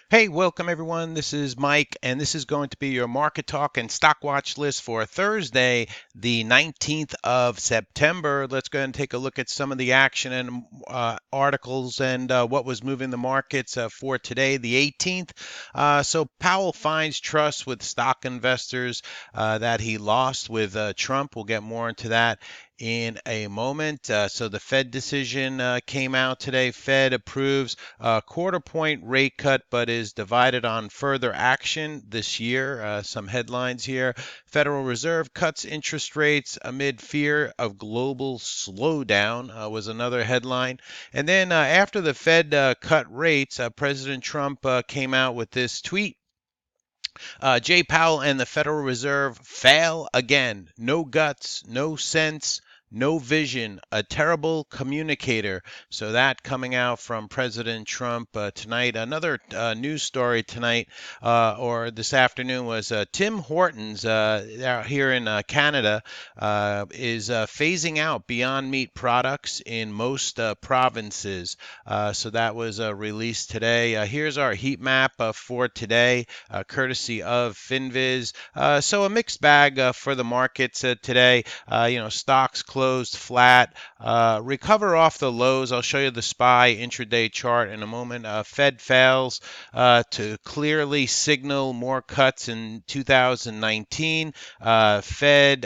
Hey, welcome everyone. This is Mike, and this is going to be your market talk and stock watch list for Thursday, the 19th of September. Let's go ahead and take a look at some of the action and articles and what was moving the markets for today, the 18th. So Powell finds trust with stock investors that he lost with Trump. We'll get more into that in a moment. So the Fed decision came out today. Fed approves a quarter point rate cut, but is divided on further action this year. Some headlines here. Federal Reserve cuts interest rates amid fear of global slowdown was another headline. And then after the Fed cut rates, President Trump came out with this tweet. Jay Powell and the Federal Reserve fail again. No guts, no sense, no vision, a terrible communicator. So that coming out from President Trump tonight. Another news story tonight or this afternoon was Tim Hortons out here in Canada is phasing out Beyond Meat products in most provinces. So that was released today. Here's our heat map for today, courtesy of FinViz. So a mixed bag for the markets today. Stocks closed flat. Recover off the lows. I'll show you the SPI intraday chart in a moment. Fed fails to clearly signal more cuts in 2019. Fed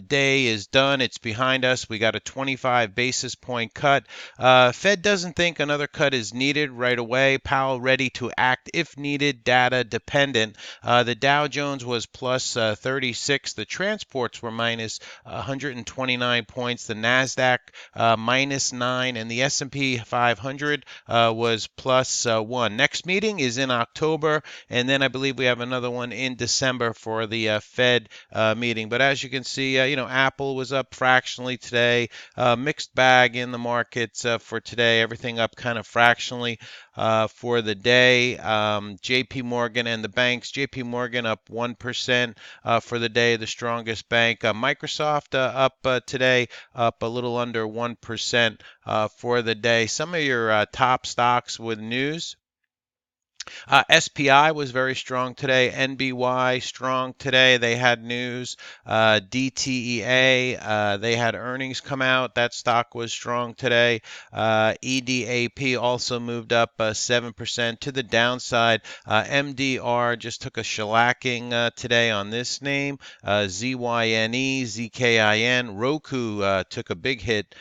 day is done. It's behind us. We got a 25 basis point cut. Fed doesn't think another cut is needed right away. Powell ready to act if needed, data dependent. The Dow Jones was plus 36. The transports were minus 129 points. The NASDAQ minus 9. And the S&P 500 was plus 1. Next meeting is in October. And then I believe we have another one in December for the Fed meeting. But as you can see, Apple was up fractionally today. Mixed bag in the markets for today. Everything up kind of fractionally for the day. JP Morgan and the banks. JP Morgan up 1% for the day, the strongest bank. Microsoft up today, up a little under 1% for the day. Some of your top stocks with news. SPI was very strong today. NBY strong today. They had news. DTEA, they had earnings come out. That stock was strong today. EDAP also moved up 7% to the downside. MDR just took a shellacking today on this name. ZYNE, ZKIN. Roku took a big hit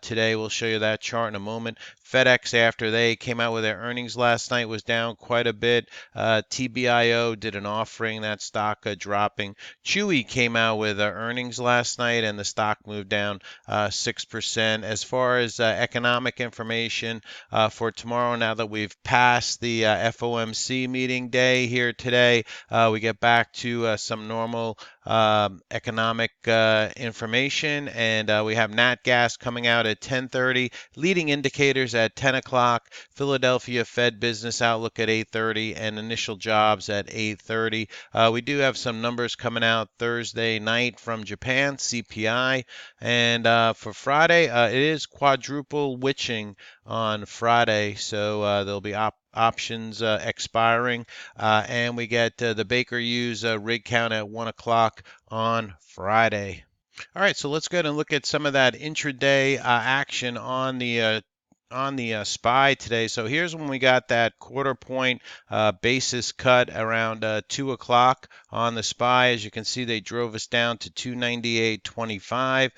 today. We'll show you that chart in a moment. FedEx, after they came out with their earnings last night, was down quite a bit. TBIO did an offering, that stock dropping. Chewy came out with earnings last night, and the stock moved down 6%. As far as economic information for tomorrow, now that we've passed the FOMC meeting day here today, we get back to some normal economic information, and we have nat gas coming out at 10:30, leading indicators at 10 o'clock, Philadelphia Fed business outlook at 8:30, and initial jobs at 8:30. We do have some numbers coming out Thursday night from Japan, CPI, and for Friday, it is quadruple witching on Friday, so there'll be options expiring, and we get the Baker Hughes rig count at 1 o'clock on Friday. All right, so let's go ahead and look at some of that intraday action on the SPY today. So here's when we got that quarter point basis cut around 2 o'clock on the SPY. As you can see, they drove us down to 298.25.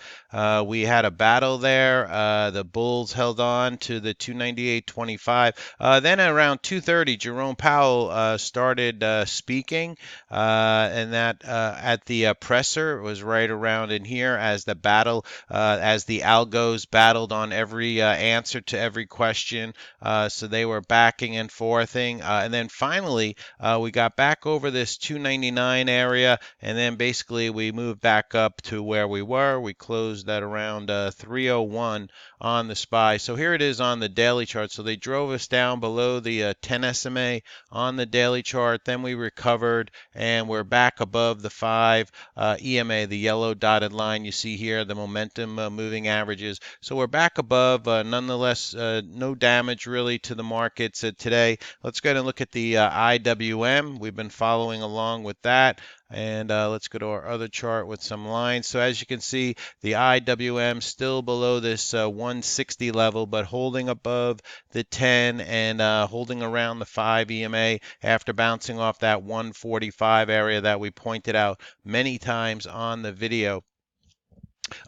We had a battle there. The bulls held on to the 298.25. Then around 2:30, Jerome Powell started speaking, and that at the presser, it was right around in here as the battle, as the algos battled on every answer to every question. So they were backing and forthing. And then finally, we got back over this 299 area, and then basically we moved back up to where we were. We closed at around 301 on the SPY. So here it is on the daily chart. So they drove us down below the 10 SMA on the daily chart. Then we recovered, and we're back above the 5 EMA, the yellow dotted line you see here, the momentum moving averages. So we're back above, nonetheless no damage really to the markets today. Let's go ahead and look at the IWM. We've been following along with that. And let's go to our other chart with some lines. So as you can see, the IWM still below this 160 level, but holding above the 10 and holding around the 5 EMA after bouncing off that 145 area that we pointed out many times on the video.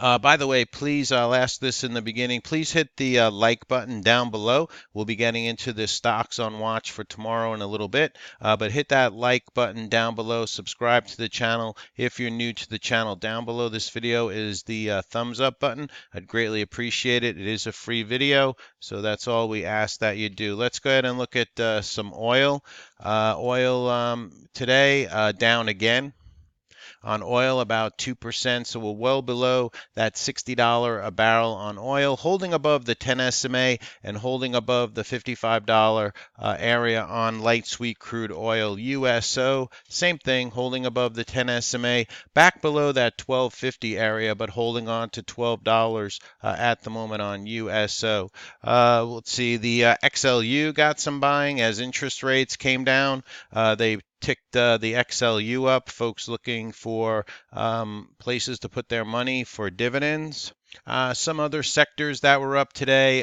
By the way, please, I'll ask this in the beginning, please hit the like button down below. We'll be getting into the stocks on watch for tomorrow in a little bit, but hit that like button down below. Subscribe to the channel if you're new to the channel. Down below this video is the thumbs up button. I'd greatly appreciate it. It is a free video, so that's all we ask that you do. Let's go ahead and look at some oil. Oil today down again. On oil, about 2%, so we're well below that $60 a barrel on oil, holding above the 10 SMA and holding above the $55 area on light sweet crude oil. USO, same thing, holding above the 10 SMA, back below that 12.50 area, but holding on to $12 at the moment on USO. Let's see, the XLU got some buying as interest rates came down. They ticked the XLU up, folks looking for places to put their money for dividends. Some other sectors that were up today,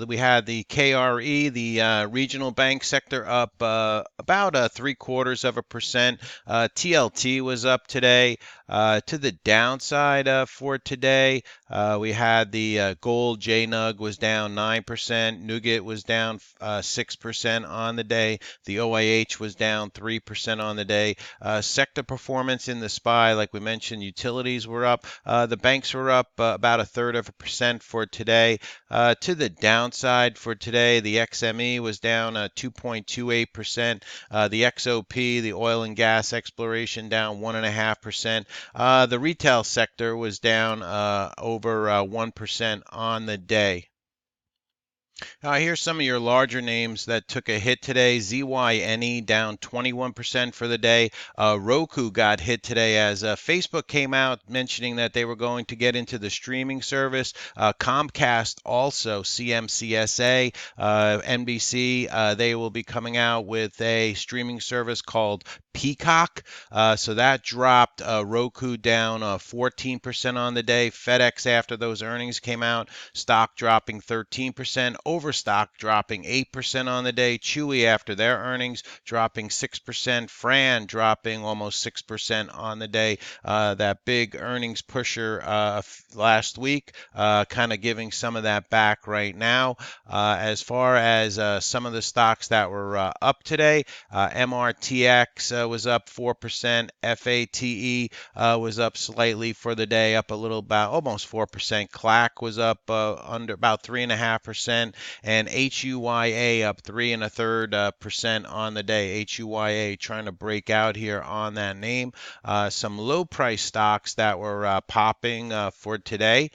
we had the KRE, the regional bank sector, up about 0.75%. TLT was up today. To the downside for today, we had the gold JNUG was down 9%, Nougat was down 6% on the day, the OIH was down 3% on the day. Sector performance in the SPI, like we mentioned, utilities were up, the banks were up about 0.33% for today. To the downside for today, the XME was down 2.28%, the XOP, the oil and gas exploration, down 1.5%. The retail sector was down over 1% on the day. Here's some of your larger names that took a hit today. ZYNE down 21% for the day. ROKU got hit today as Facebook came out mentioning that they were going to get into the streaming service. Comcast also, CMCSA, NBC, they will be coming out with a streaming service called Peacock. So that dropped Roku down 14% on the day. FedEx, after those earnings came out, stock dropping 13%. Overstock dropping 8% on the day. Chewy, after their earnings, dropping 6%. Fran dropping almost 6% on the day. That big earnings pusher last week, kind of giving some of that back right now. As far as some of the stocks that were up today, MRTX was up 4%. FATE was up slightly for the day, up a little, about almost 4%. CLAC was up under about 3.5%, and HUYA up 3.33% on the day. HUYA trying to break out here on that name. Some low price stocks that were popping for today.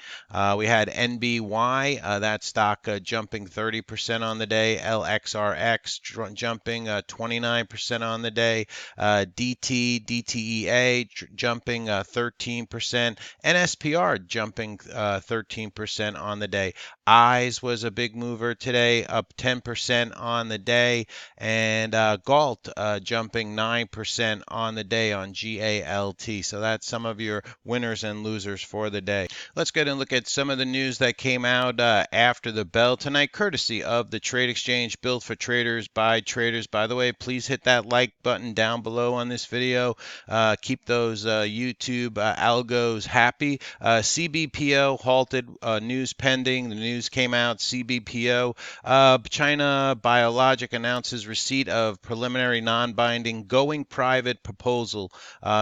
We had NBY, that stock jumping 30% on the day. LXRX jumping 29% on the day. DTEA jumping 13%. NSPR jumping 13% on the day. EYES was a big mover today, up 10% on the day, and GALT jumping 9% on the day on GALT. So that's some of your winners and losers for the day. Let's go ahead and look at some of the news that came out after the bell tonight, courtesy of the Trade Exchange, built for traders by traders. By the way, please hit that like button down below on this video. Keep those YouTube algos happy. CBPO halted, news pending. The news came out. CBPO, China Biologic announces receipt of preliminary non-binding going private proposal.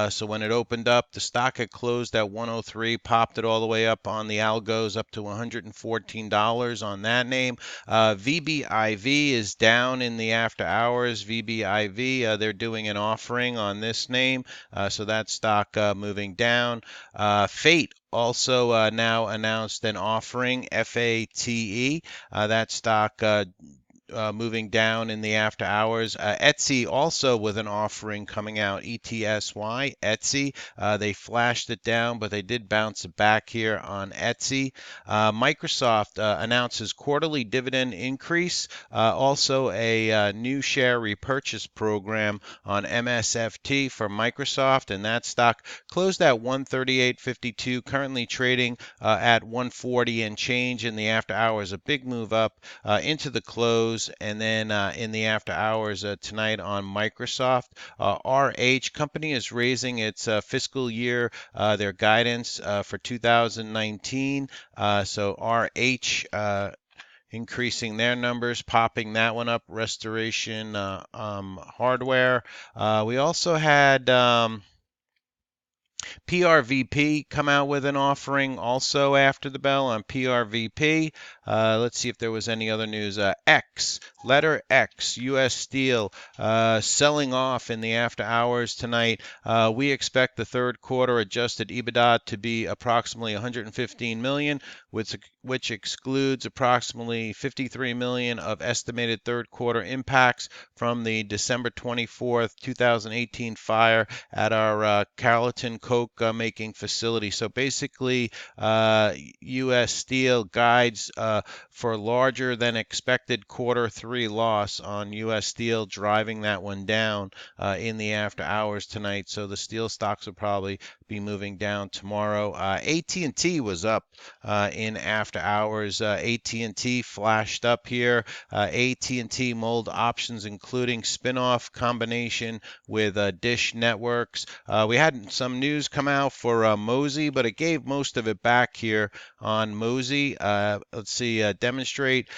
So when it opened up, the stock had closed at 103, popped it all the way up on the algos up to $114 on that name. VBIV is down in the after hours. VBIV, they're doing an offering on this name, so that stock moving down. Fate also now announced an offering, FATE. That stock moving down in the after hours. Etsy also with an offering coming out, ETSY, Etsy. They flashed it down, but they did bounce it back here on Etsy. Microsoft announces quarterly dividend increase, also a new share repurchase program on MSFT for Microsoft, and that stock closed at 138.52, currently trading at 140 and change in the after hours. A big move up into the close, and then in the after hours tonight on Microsoft. RH company is raising its fiscal year, their guidance for 2019. So RH increasing their numbers, popping that one up. Restoration Hardware. We also had PRVP come out with an offering also after the bell on PRVP. Let's see if there was any other news. X, letter X, U.S. Steel, selling off in the after hours tonight. We expect the third quarter adjusted EBITDA to be approximately 115 million, which excludes approximately 53 million of estimated third quarter impacts from the December 24th, 2018 fire at our Carrollton Coke making facility. So basically, U.S. Steel guides for larger than expected quarter three loss on U.S. Steel, driving that one down in the after hours tonight. So the steel stocks will probably be moving down tomorrow. AT&T was up in after hours. AT&T flashed up here. AT&T mold options, including spinoff combination with Dish Networks. We had some news come out for MOSY, but it gave most of it back here on MOSY. Let's see, demonstrate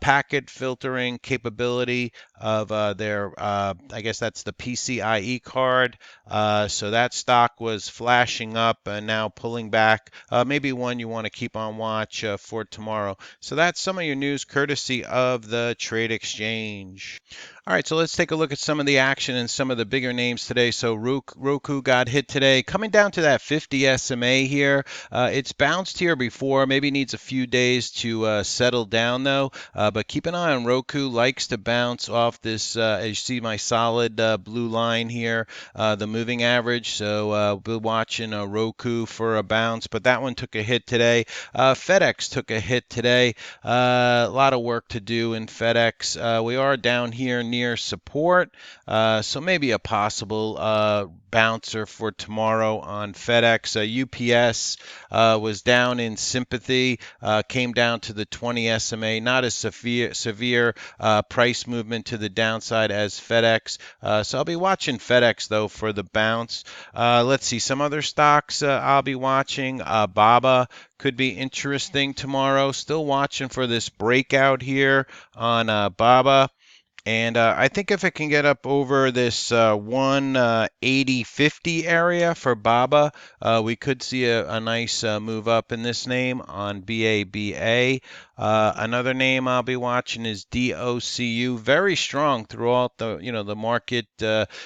packet filtering capability of their, I guess that's the PCIe card. So that stock was flashing up and now pulling back. Maybe one you want to keep on watch for tomorrow. So that's some of your news courtesy of the Trade Exchange. All right, so let's take a look at some of the action and some of the bigger names today. So ROKU got hit today, coming down to that 50 SMA here. It's bounced here before, maybe needs a few days to settle down though. But keep an eye on ROKU, likes to bounce off this, as you see my solid blue line here, the moving average. So we'll be watching ROKU for a bounce, but that one took a hit today. FedEx took a hit today. A lot of work to do in FedEx. We are down here near support, so maybe a possible bouncer for tomorrow on FedEx. UPS was down in sympathy, came down to the 20 SMA, not as severe price movement to the downside as FedEx. So I'll be watching FedEx though for the bounce. Let's see some other stocks I'll be watching. BABA could be interesting tomorrow. Still watching for this breakout here on BABA. And I think if it can get up over this 180.50 area for BABA, we could see a nice move up in this name on BABA. Another name I'll be watching is DOCU. Very strong throughout the market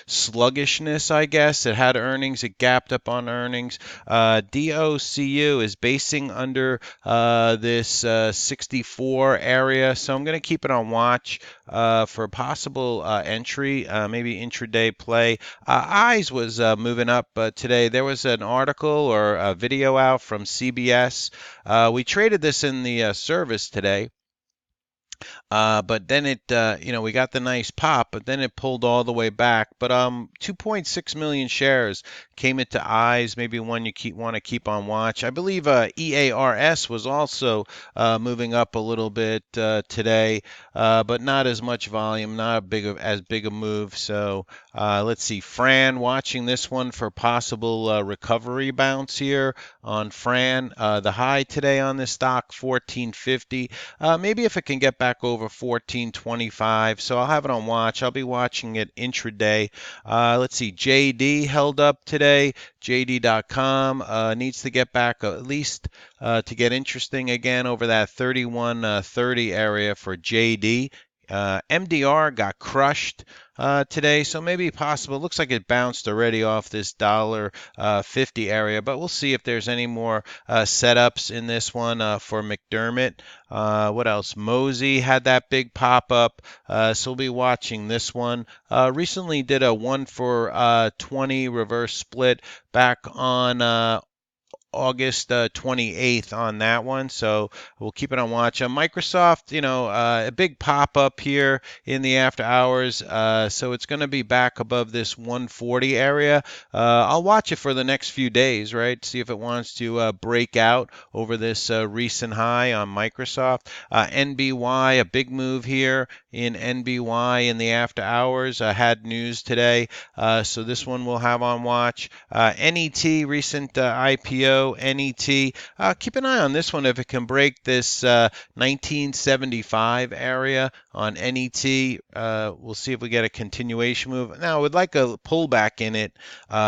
sluggishness, I guess. It had earnings, it gapped up on earnings. DOCU is basing under this 64 area, so I'm going to keep it on watch for possible entry, maybe intraday play. EYES was moving up today. There was an article or a video out from CBS. We traded this in the service today. But then it, we got the nice pop, but then it pulled all the way back. But 2.6 million shares came into EYES, maybe one you want to keep on watch. I believe EARS was also moving up a little bit today, but not as much volume, not as big a move. So let's see, Fran, watching this one for possible recovery bounce here on Fran. The high today on this stock, 14.50. Maybe if it can get back over 14.25, so I'll have it on watch. I'll be watching it intraday. Let's see, JD held up today. JD.com needs to get back at least to get interesting again over that 31.30 area for JD. MDR got crushed today, so maybe possible. Looks like it bounced already off this $1.50 area, but we'll see if there's any more setups in this one for McDermott. What else? MOSY had that big pop up, so we'll be watching this one. Recently did a 1 for 20 reverse split back on August 28th on that one, so we'll keep it on watch. Microsoft, a big pop up here in the after hours, so it's going to be back above this 140 area. I'll watch it for the next few days, right? See if it wants to break out over this recent high on Microsoft. NBY, a big move here in NBY in the after hours. Had news today, so this one we'll have on watch. NET, recent IPO. NET. Keep an eye on this one if it can break this 1975 area on NET. We'll see if we get a continuation move. Now, I would like a pullback in it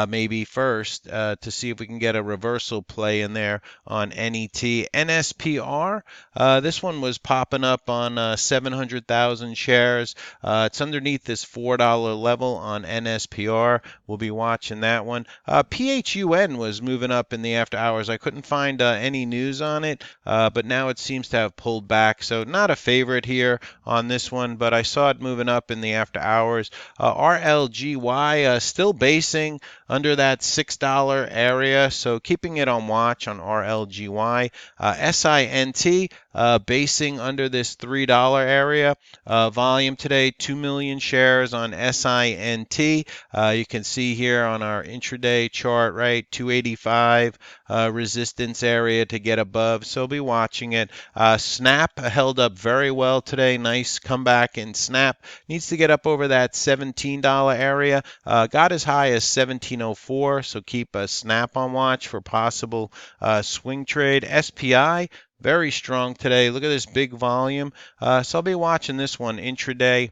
maybe first to see if we can get a reversal play in there on NET. NSPR, this one was popping up on 700,000 shares. It's underneath this $4 level on NSPR. We'll be watching that one. PHUN was moving up in the after hours. I couldn't find any news on it, but now it seems to have pulled back. So not a favorite here on this one, but I saw it moving up in the after hours. RLGY still basing under that $6 area, so keeping it on watch on RLGY. SINT basing under this $3 area. Volume today, 2 million shares on SINT. You can see here on our intraday chart, right, 285 resistance area to get above, so be watching it. Snap held up very well today. Nice comeback in Snap. Needs to get up over that $17 area. Got as high as 1704, so keep a Snap on watch for possible swing trade. SPI, very strong today. Look at this big volume. So I'll be watching this one intraday.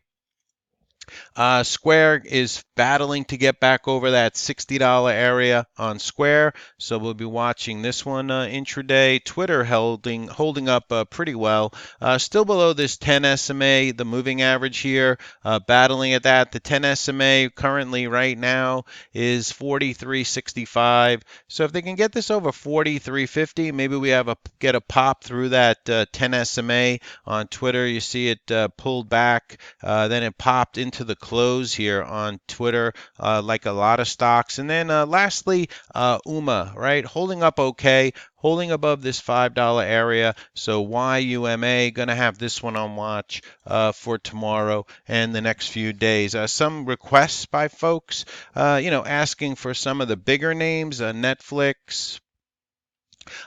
Square is battling to get back over that $60 area on Square, so we'll be watching this one intraday. Twitter holding up pretty well. Still below this 10 SMA, the moving average here, battling at that. The 10 SMA currently right now is 43.65. So if they can get this over 43.50, maybe we get a pop through that 10 SMA on Twitter. You see it pulled back, then it popped into the close here on Twitter, like a lot of stocks. And then lastly, YUMA, right? Holding up okay, holding above this $5 area. So YUMA, going to have this one on watch for tomorrow and the next few days. Some requests by folks, asking for some of the bigger names, Netflix.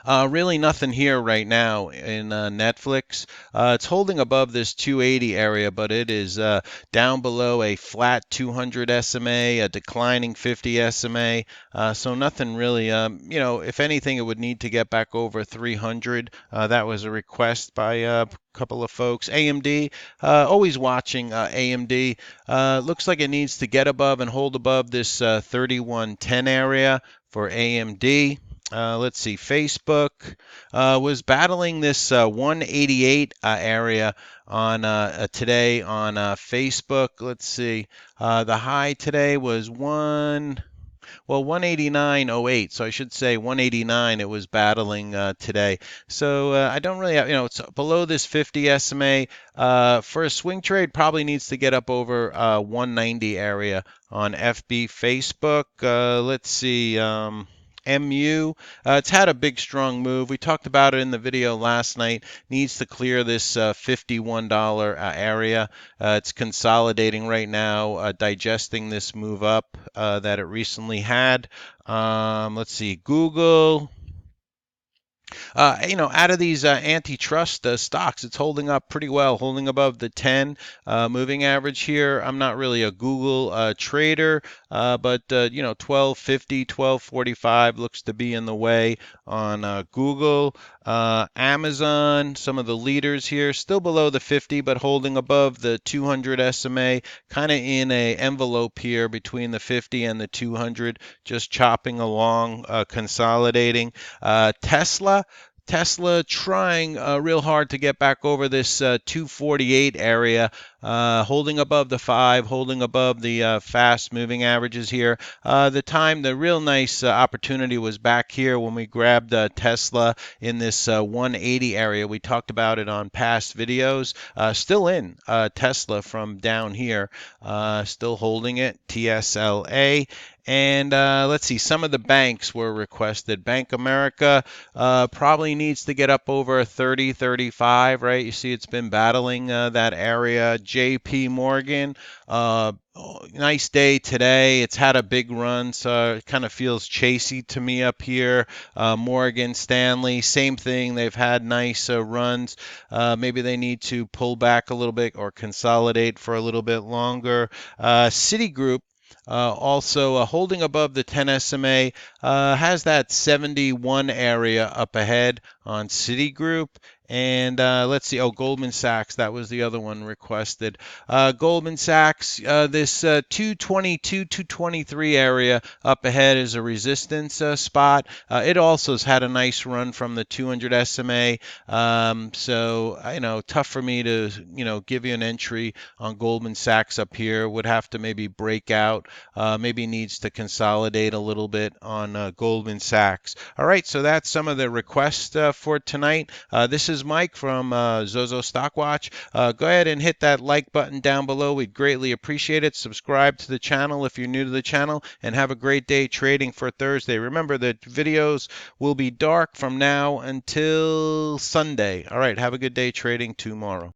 Really nothing here right now in Netflix. It's holding above this 280 area, but it is down below a flat 200 SMA, a declining 50 SMA. So nothing really, if anything, it would need to get back over 300. That was a request by a couple of folks. AMD, always watching AMD. Looks like it needs to get above and hold above this 3110 area for AMD. Let's see, Facebook was battling this 188 area on today on Facebook. Let's see, the high today was 189.08, so I should say 189 it was battling today. So I don't really have, it's below this 50 SMA. For a swing trade, probably needs to get up over 190 area on FB Facebook. Let's see. MU, it's had a big strong move. We talked about it in the video last night. Needs to clear this $51 area. It's consolidating right now, digesting this move up that it recently had. Let's see, Google. Out of these antitrust stocks, it's holding up pretty well, holding above the 10 moving average here. I'm not really a Google trader, but 1250, 1245 looks to be in the way on Google. Amazon, some of the leaders here, still below the 50, but holding above the 200 SMA, kind of in a envelope here between the 50 and the 200, just chopping along, consolidating. Tesla Tesla trying real hard to get back over this 248 area, holding above the 5, holding above the fast moving averages here. The real nice opportunity was back here when we grabbed Tesla in this 180 area. We talked about it on past videos. Still in Tesla from down here, still holding it, TSLA. And let's see, some of the banks were requested. Bank America probably needs to get up over 30, 35, right? You see it's been battling that area. JP Morgan, nice day today. It's had a big run, so it kind of feels chasey to me up here. Morgan Stanley, same thing. They've had nice runs. Maybe they need to pull back a little bit or consolidate for a little bit longer. Citigroup, also holding above the 10 SMA, has that 71 area up ahead on Citigroup. And let's see, Goldman Sachs, that was the other one requested. Goldman Sachs, this 222, 223 area up ahead is a resistance spot. It also has had a nice run from the 200 SMA. So, tough for me to, give you an entry on Goldman Sachs up here. Would have to maybe break out, maybe needs to consolidate a little bit on Goldman Sachs. All right, so that's some of the requests for tonight. This is Mike from Zozo Stockwatch. Go ahead and hit that like button down below. We'd greatly appreciate it. Subscribe to the channel if you're new to the channel, and have a great day trading for Thursday. Remember that videos will be dark from now until Sunday. All right, have a good day trading tomorrow.